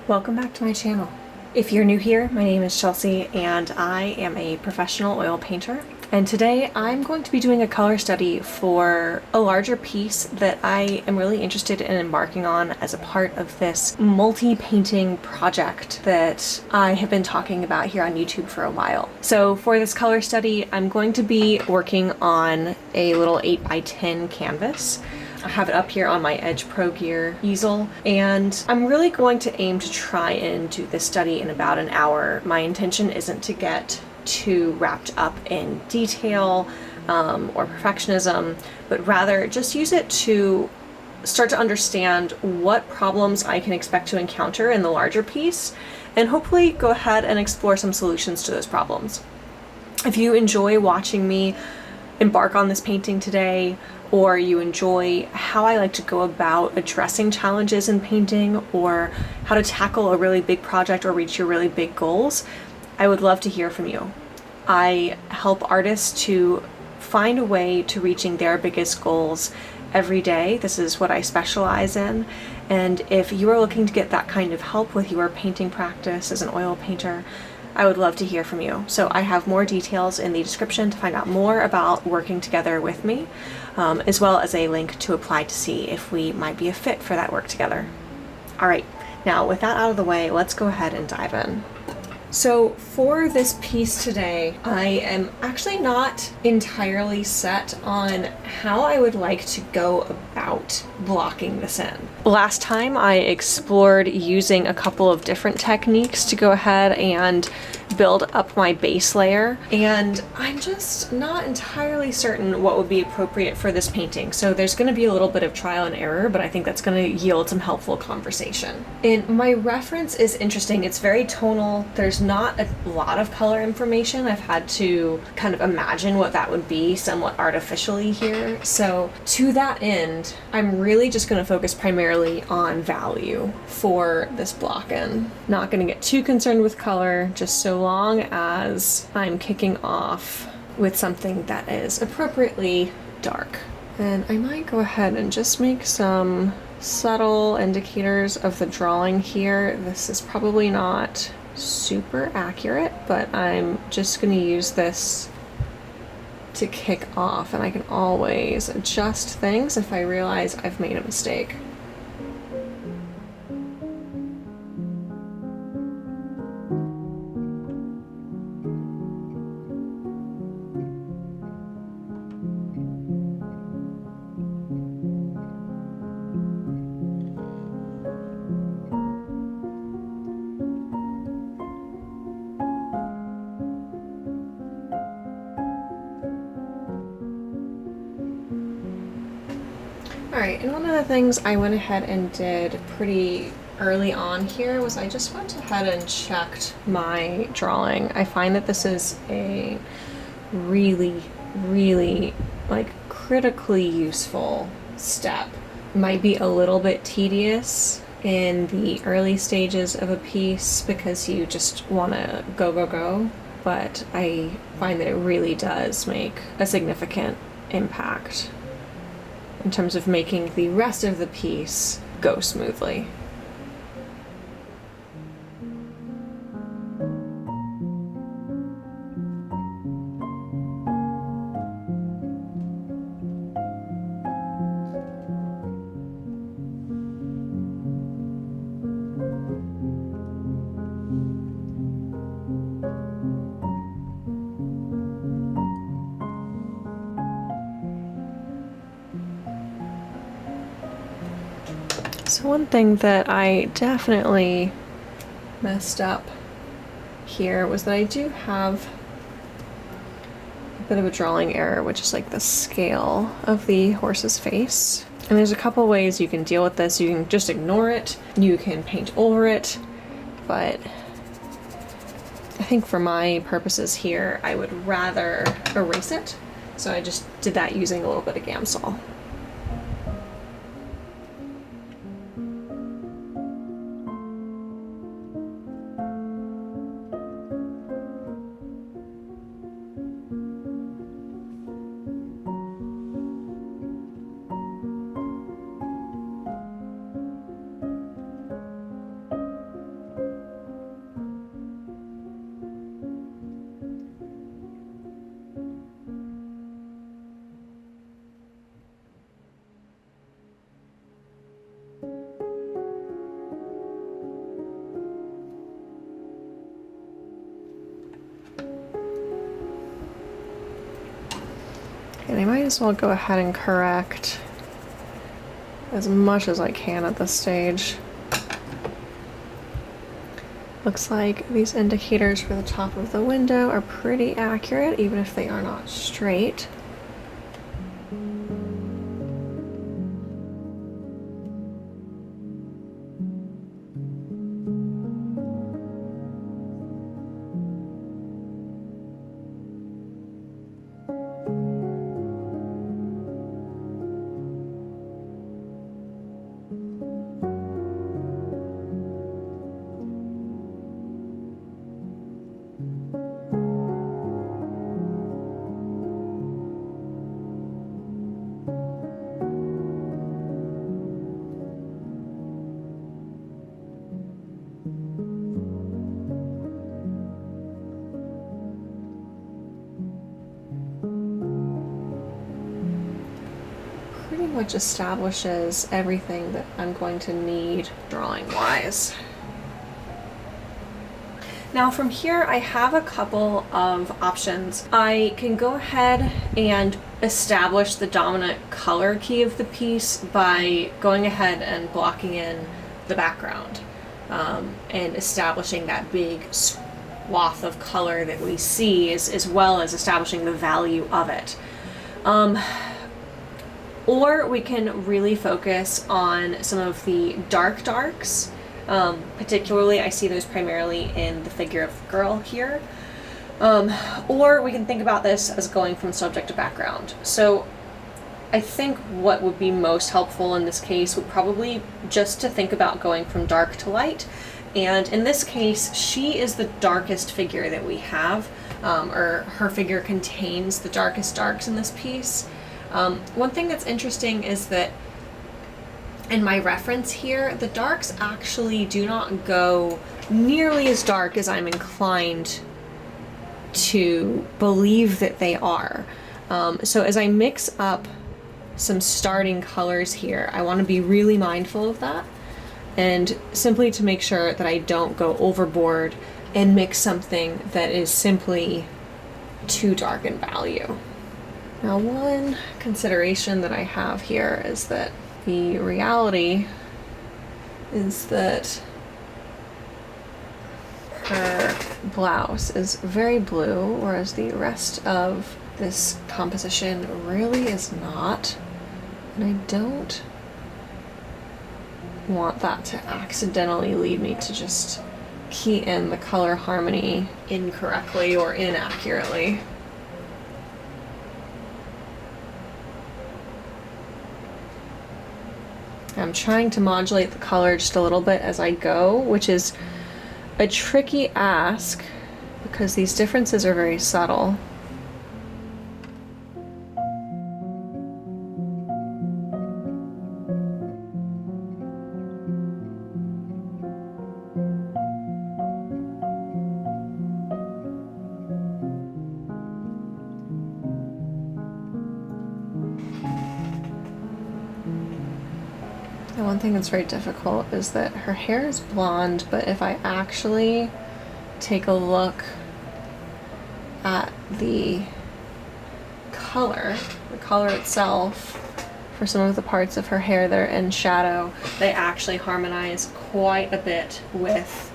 Welcome back to my channel. If you're new here, my name is Chelsea and I am a professional oil painter. And today I'm going to be doing a color study for a larger piece that I am really interested in embarking on as a part of this multi-painting project that I have been talking about here on YouTube for a while. So for this color study, I'm going to be working on a little 8x10 canvas. I have it up here on my Edge Pro Gear easel, and I'm really going to aim to try and do this study in about an hour. My intention isn't to get too wrapped up in detail or perfectionism, but rather just use it to start to understand what problems I can expect to encounter in the larger piece, and hopefully go ahead and explore some solutions to those problems. If you enjoy watching me embark on this painting today, or you enjoy how I like to go about addressing challenges in painting, or how to tackle a really big project or reach your really big goals, I would love to hear from you. I help artists to find a way to reaching their biggest goals every day. This is what I specialize in. And if you are looking to get that kind of help with your painting practice as an oil painter, I would love to hear from you. So I have more details in the description to find out more about working together with me, as well as a link to apply to see if we might be a fit for that work together. All right, now with that out of the way, let's go ahead and dive in. So for this piece today, I am actually not entirely set on how I would like to go about blocking this in. Last time I explored using a couple of different techniques to go ahead and build up my base layer, and I'm just not entirely certain what would be appropriate for this painting. So there's going to be a little bit of trial and error, but I think that's going to yield some helpful conversation. And my reference is interesting. It's very tonal. There's not a lot of color information. I've had to kind of imagine what that would be somewhat artificially here. So to that end, I'm really just going to focus primarily on value for this block in. Not going to get too concerned with color, just so long as I'm kicking off with something that is appropriately dark. And I might go ahead and just make some subtle indicators of the drawing here. This is probably not super accurate, but I'm just going to use this to kick off, and I can always adjust things if I realize I've made a mistake. Alright, and one of the things I went ahead and did pretty early on here was I just went ahead and checked my drawing. I find that this is a really, like, critically useful step. It might be a little bit tedious in the early stages of a piece because you just want to go, but I find that it really does make a significant impact in terms of making the rest of the piece go smoothly. So one thing that I definitely messed up here was that I do have a bit of a drawing error, which is like the scale of the horse's face. And there's a couple ways you can deal with this. You can just ignore it, you can paint over it, but I think for my purposes here, I would rather erase it. So I just did that using a little bit of Gamsol. And I might as well go ahead and correct as much as I can at this stage. Looks like these indicators for the top of the window are pretty accurate, even if they are not straight. Pretty much establishes everything that I'm going to need drawing wise. Now from here I have a couple of options. I can go ahead and establish the dominant color key of the piece by going ahead and blocking in the background and establishing that big swath of color that we see, as well as establishing the value of it. Or we can really focus on some of the darks. Particularly, I see those primarily in the figure of the girl here. Or we can think about this as going from subject to background. So I think what would be most helpful in this case would probably just to think about going from dark to light. And in this case, she is the darkest figure that we have, or her figure contains the darkest darks in this piece. One thing that's interesting is that in my reference here, the darks actually do not go nearly as dark as I'm inclined to believe that they are. So as I mix up some starting colors here, I want to be really mindful of that, and simply to make sure that I don't go overboard and mix something that is simply too dark in value. Now, one consideration that I have here is that the reality is that her blouse is very blue, whereas the rest of this composition really is not. And I don't want that to accidentally lead me to just key in the color harmony incorrectly or inaccurately. I'm trying to modulate the color just a little bit as I go, which is a tricky ask because these differences are very subtle. The one thing that's very difficult is that her hair is blonde, but if I actually take a look at the color itself, for some of the parts of her hair that are in shadow, they actually harmonize quite a bit with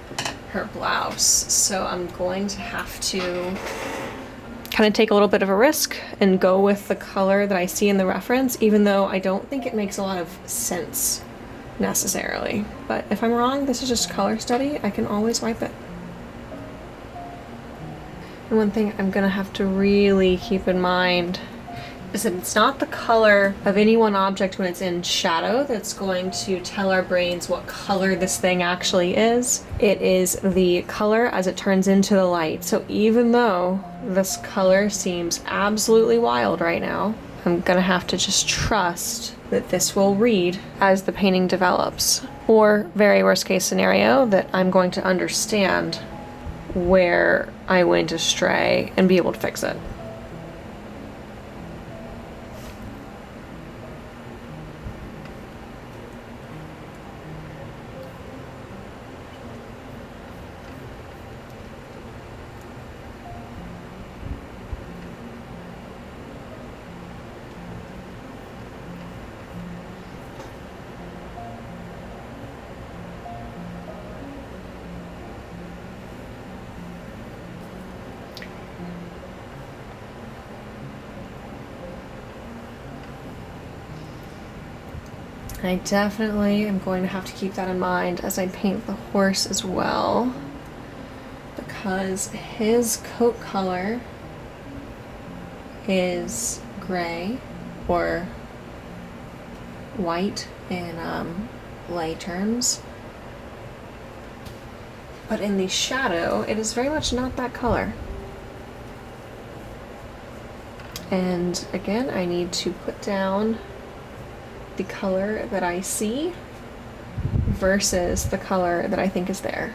her blouse. So I'm going to have to kind of take a little bit of a risk and go with the color that I see in the reference, even though I don't think it makes a lot of sense necessarily. But if I'm wrong, this is just a color study. I can always wipe it. And one thing I'm gonna have to really keep in mind is that it's not the color of any one object when it's in shadow that's going to tell our brains what color this thing actually is. It is the color as it turns into the light. So even though this color seems absolutely wild right now, I'm gonna have to just trust that this will read as the painting develops. Or, very worst case scenario, that I'm going to understand where I went astray and be able to fix it. I definitely am going to have to keep that in mind as I paint the horse as well, because his coat color is gray or white in lay terms, but in the shadow it is very much not that color. And again, I need to put down the color that I see versus the color that I think is there.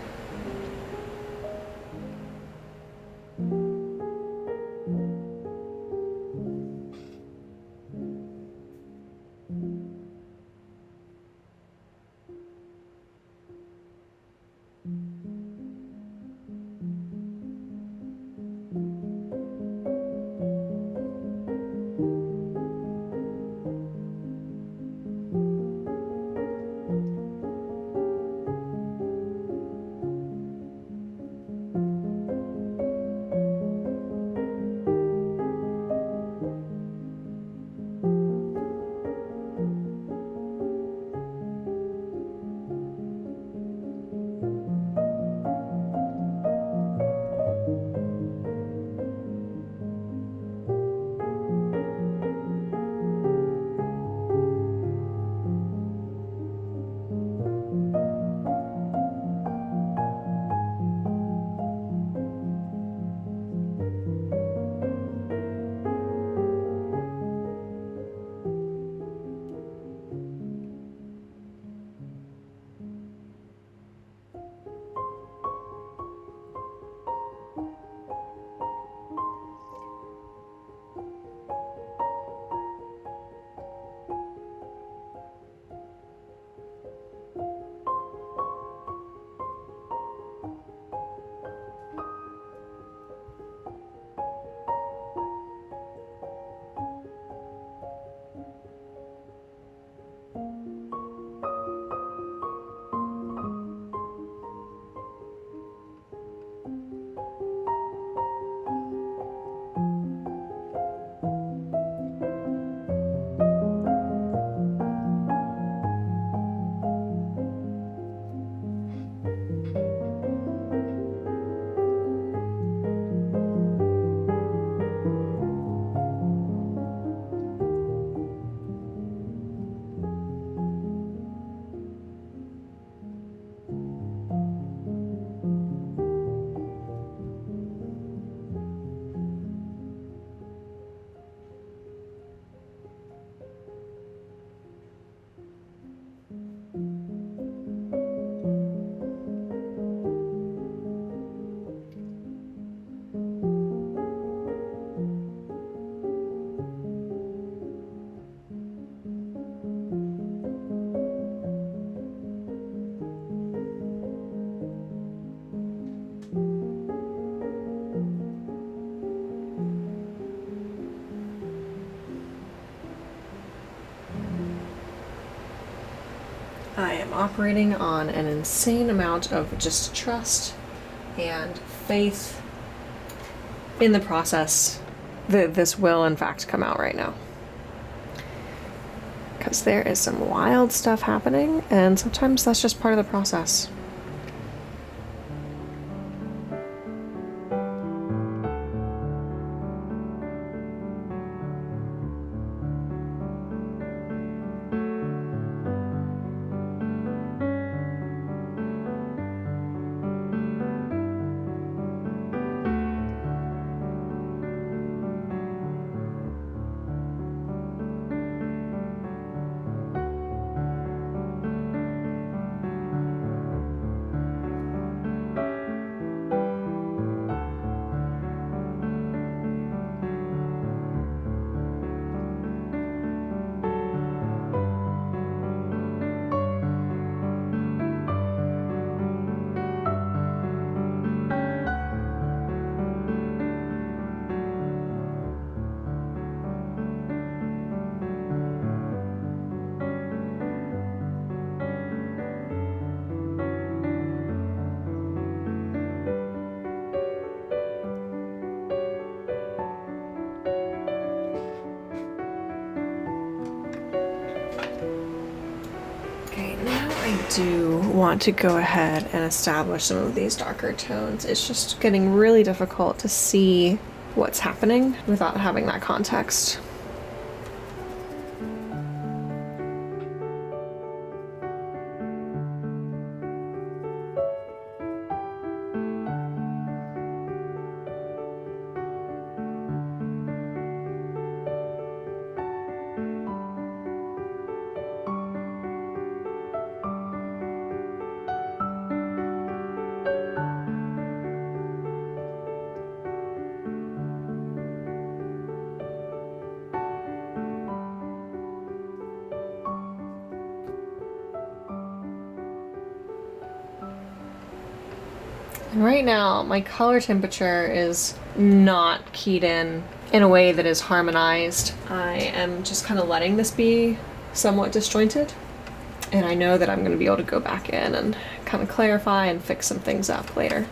I am operating on an insane amount of just trust and faith in the process that this will in fact come out right now. Because there is some wild stuff happening, and sometimes that's just part of the process. Okay, now I do want to go ahead and establish some of these darker tones. It's just getting really difficult to see what's happening without having that context. And right now, my color temperature is not keyed in a way that is harmonized. I am just kind of letting this be somewhat disjointed. And I know that I'm going to be able to go back in and kind of clarify and fix some things up later.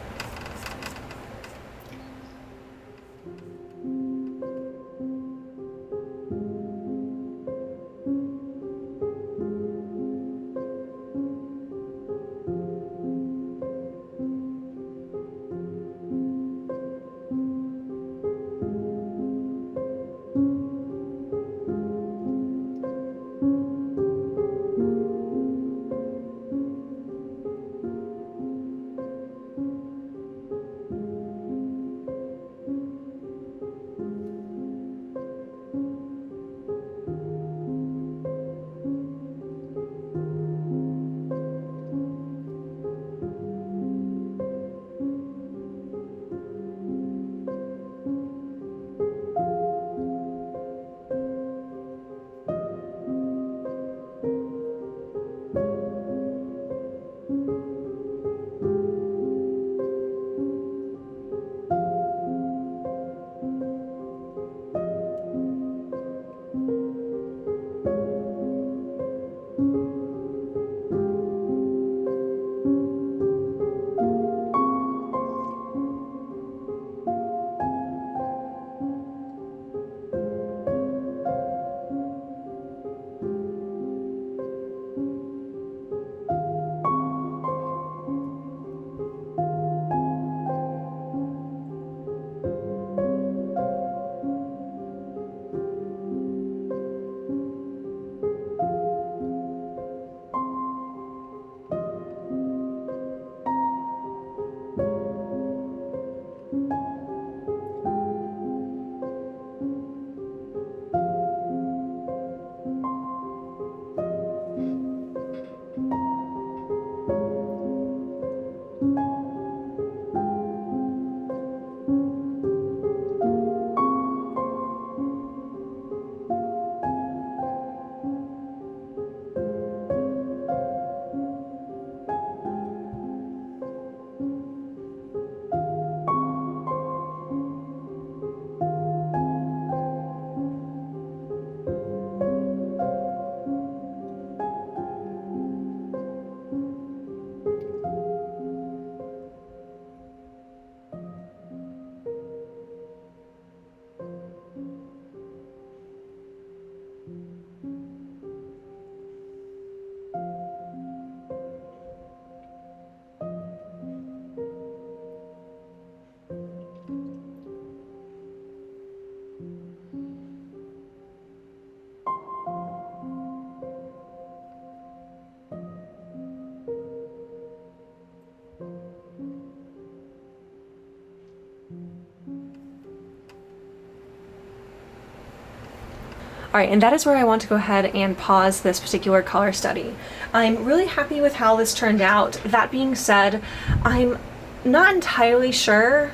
All right, and that is where I want to go ahead and pause this particular color study. I'm really happy with how this turned out. That being said, I'm not entirely sure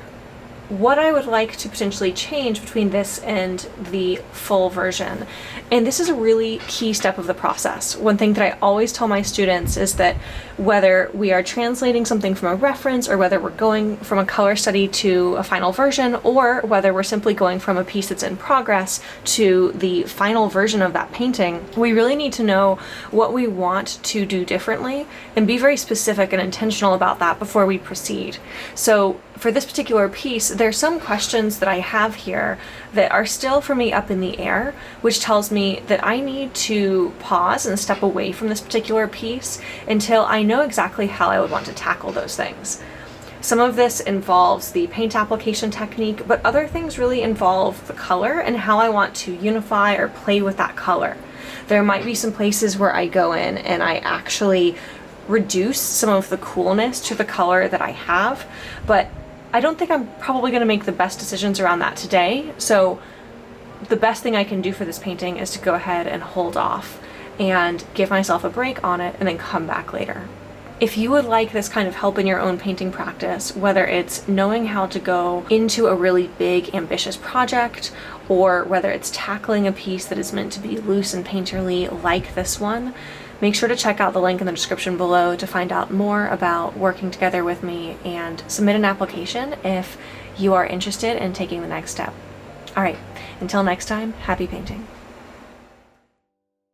what I would like to potentially change between this and the full version. And this is a really key step of the process. One thing that I always tell my students is that whether we are translating something from a reference, or whether we're going from a color study to a final version, or whether we're simply going from a piece that's in progress to the final version of that painting, we really need to know what we want to do differently and be very specific and intentional about that before we proceed. So for this particular piece, there's some questions that I have here that are still for me up in the air, which tells me that I need to pause and step away from this particular piece until I know exactly how I would want to tackle those things. Some of this involves the paint application technique, but other things really involve the color and how I want to unify or play with that color. There might be some places where I go in and I actually reduce some of the coolness to the color that I have, but I don't think I'm probably going to make the best decisions around that today. So the best thing I can do for this painting is to go ahead and hold off and give myself a break on it and then come back later. If you would like this kind of help in your own painting practice, whether it's knowing how to go into a really big, ambitious project, or whether it's tackling a piece that is meant to be loose and painterly like this one, make sure to check out the link in the description below to find out more about working together with me and submit an application if you are interested in taking the next step. All right, until next time, happy painting.